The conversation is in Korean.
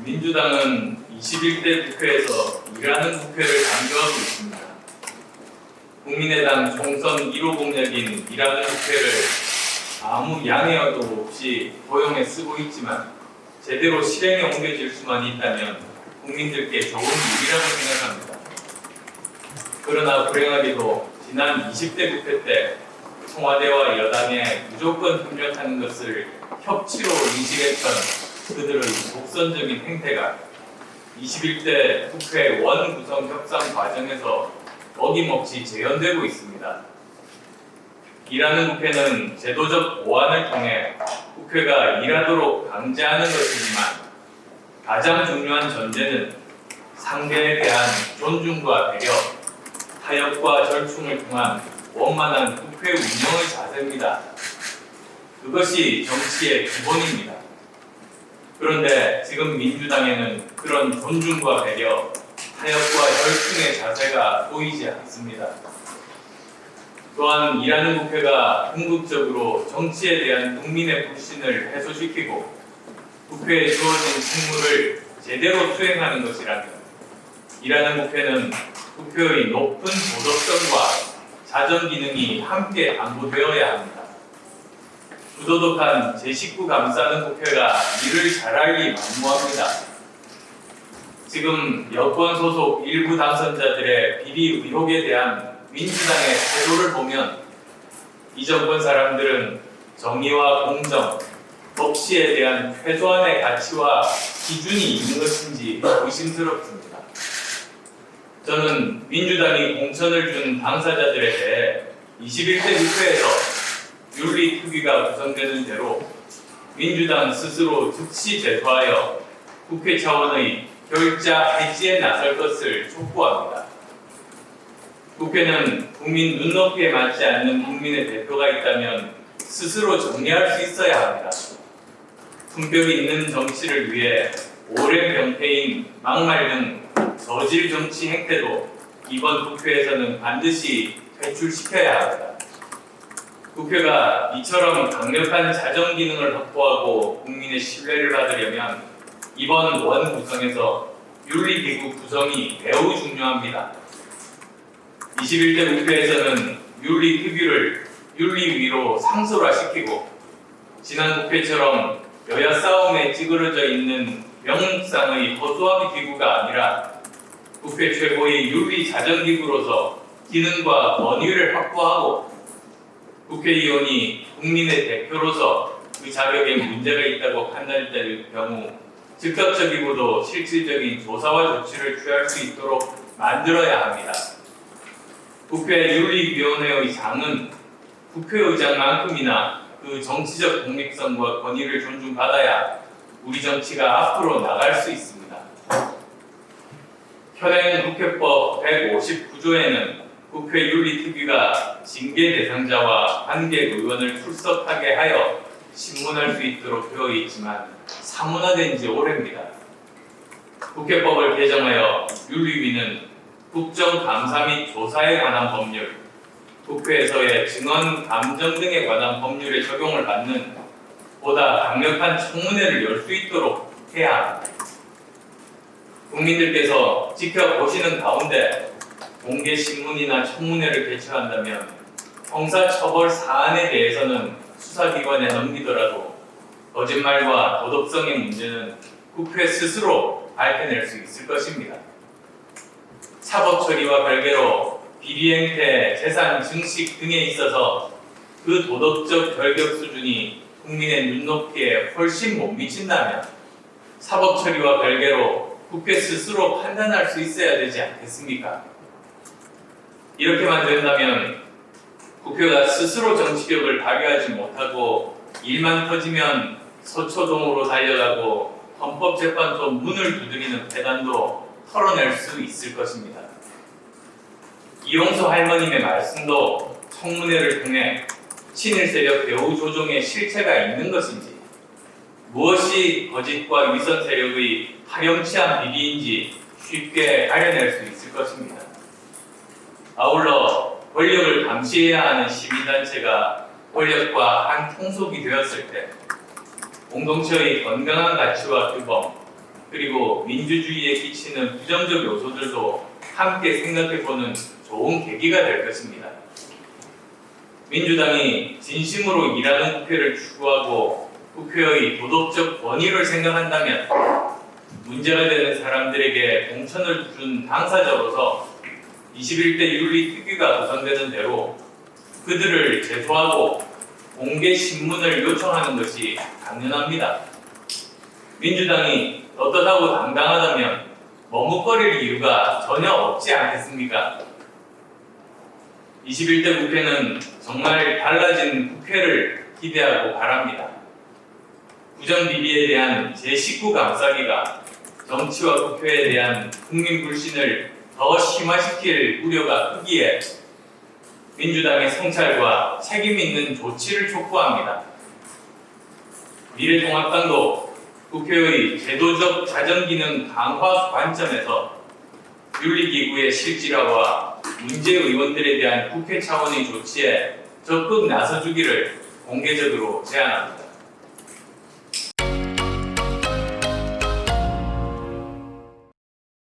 민주당은 21대 국회에서 일하는 국회를 강조하고 있습니다. 국민의당 총선 1호 공약인 일하는 국회를 아무 양해도 없이 도용해 쓰고 있지만 제대로 실행에 옮겨질 수만 있다면 국민들께 좋은 일이라고 생각합니다. 그러나 불행하게도 지난 20대 국회 때 청와대와 여당에 무조건 협력하는 것을 협치로 인식했던 그들의 독선적인 행태가 21대 국회 원구성 협상 과정에서 어김없이 재현되고 있습니다. 일하는 국회는 제도적 보완을 통해 국회가 일하도록 강제하는 것이지만 가장 중요한 전제는 상대에 대한 존중과 배려, 타협과 절충을 통한 원만한 국회 운영의 자세입니다. 그것이 정치의 기본입니다. 그런데 지금 민주당에는 그런 존중과 배려, 타협과 절충의 자세가 보이지 않습니다. 또한 일하는 국회가 궁극적으로 정치에 대한 국민의 불신을 해소시키고 국회에 주어진 책무를 제대로 수행하는 것이라면 일하는 국회는 국회의 높은 도덕성과 자정 기능이 함께 담보되어야 합니다. 부도덕한 제 식구 감싸는 국회가 일을 잘하기 만무합니다. 지금 여권 소속 일부 당선자들의 비리 의혹에 대한 민주당의 태도를 보면 이 정권 사람들은 정의와 공정, 법치에 대한 최소한의 가치와 기준이 있는 것인지 의심스럽습니다. 저는 민주당이 공천을 준 당사자들에 대해 21대 국회에서 윤리특위가 구성되는 대로 민주당 스스로 즉시 제소하여 국회 차원의 결자 해지에 나설 것을 촉구합니다. 국회는 국민 눈높이에 맞지 않는 국민의 대표가 있다면 스스로 정리할 수 있어야 합니다. 품격이 있는 정치를 위해 오랜 병폐인 막말 등 저질 정치 행태도 이번 국회에서는 반드시 퇴출시켜야 합니다. 국회가 이처럼 강력한 자정 기능을 확보하고 국민의 신뢰를 받으려면 이번 원 구성에서 윤리기구 구성이 매우 중요합니다. 21대 국회에서는 윤리특위를 윤리위로 상설화시키고 지난 국회처럼 여야 싸움에 찌그러져 있는 명목상의 허수아비 기구가 아니라 국회 최고의 윤리자정기구로서 기능과 권위를 확보하고 국회의원이 국민의 대표로서 그 자격에 문제가 있다고 판단될 경우 즉각적이고도 실질적인 조사와 조치를 취할 수 있도록 만들어야 합니다. 국회 윤리위원회의 장은 국회의장만큼이나 그 정치적 독립성과 권위를 존중받아야 우리 정치가 앞으로 나갈 수 있습니다. 현행 국회법 159조에는 국회 윤리특위가 징계 대상자와 관계 의원을 출석하게 하여 신문할 수 있도록 되어 있지만 사문화된 지 오래입니다. 국회법을 개정하여 윤리위는 국정감사 및 조사에 관한 법률, 국회에서의 증언 감정 등에 관한 법률의 적용을 받는 보다 강력한 청문회를 열 수 있도록 해야 합니다. 국민들께서 지켜보시는 가운데 공개 신문이나 청문회를 개최한다면 형사처벌 사안에 대해서는 수사기관에 넘기더라도 거짓말과 도덕성의 문제는 국회 스스로 밝혀낼 수 있을 것입니다. 사법 처리와 별개로 비리 행태, 재산 증식 등에 있어서 그 도덕적 결격 수준이 국민의 눈높이에 훨씬 못 미친다면 사법 처리와 별개로 국회 스스로 판단할 수 있어야 되지 않겠습니까? 이렇게만 된다면 국회가 스스로 정치력을 발휘하지 못하고 일만 터지면 서초동으로 달려가고 헌법재판소 문을 두드리는 패단도 털어낼 수 있을 것입니다. 이용수 할머님의 말씀도 청문회를 통해 친일 세력 배후 조종의 실체가 있는 것인지 무엇이 거짓과 위선 세력의 파렴치한 비리인지 쉽게 가려낼 수 있을 것입니다. 아울러 권력을 감시해야 하는 시민단체가 권력과 한 통속이 되었을 때 공동체의 건강한 가치와 규범, 그리고 민주주의에 끼치는 부정적 요소들도 함께 생각해보는 좋은 계기가 될 것입니다. 민주당이 진심으로 일하는 국회를 추구하고 국회의 도덕적 권위를 생각한다면 문제가 되는 사람들에게 공천을 준 당사자로서 21대 윤리특위가 구성되는 대로 그들을 제소하고 공개 신문을 요청하는 것이 당연합니다. 민주당이 떳떳하고 당당하다면 머뭇거릴 이유가 전혀 없지 않겠습니까? 21대 국회는 정말 달라진 국회를 기대하고 바랍니다. 부정비리에 대한 제19 감싸기가 정치와 국회에 대한 국민 불신을 더 심화시킬 우려가 크기에 민주당의 성찰과 책임 있는 조치를 촉구합니다. 미래통합당도 국회의 제도적 자정기능 강화 관점에서 윤리기구의 실질화와 문제의원들에 대한 국회 차원의 조치에 적극 나서주기를 공개적으로 제안합니다.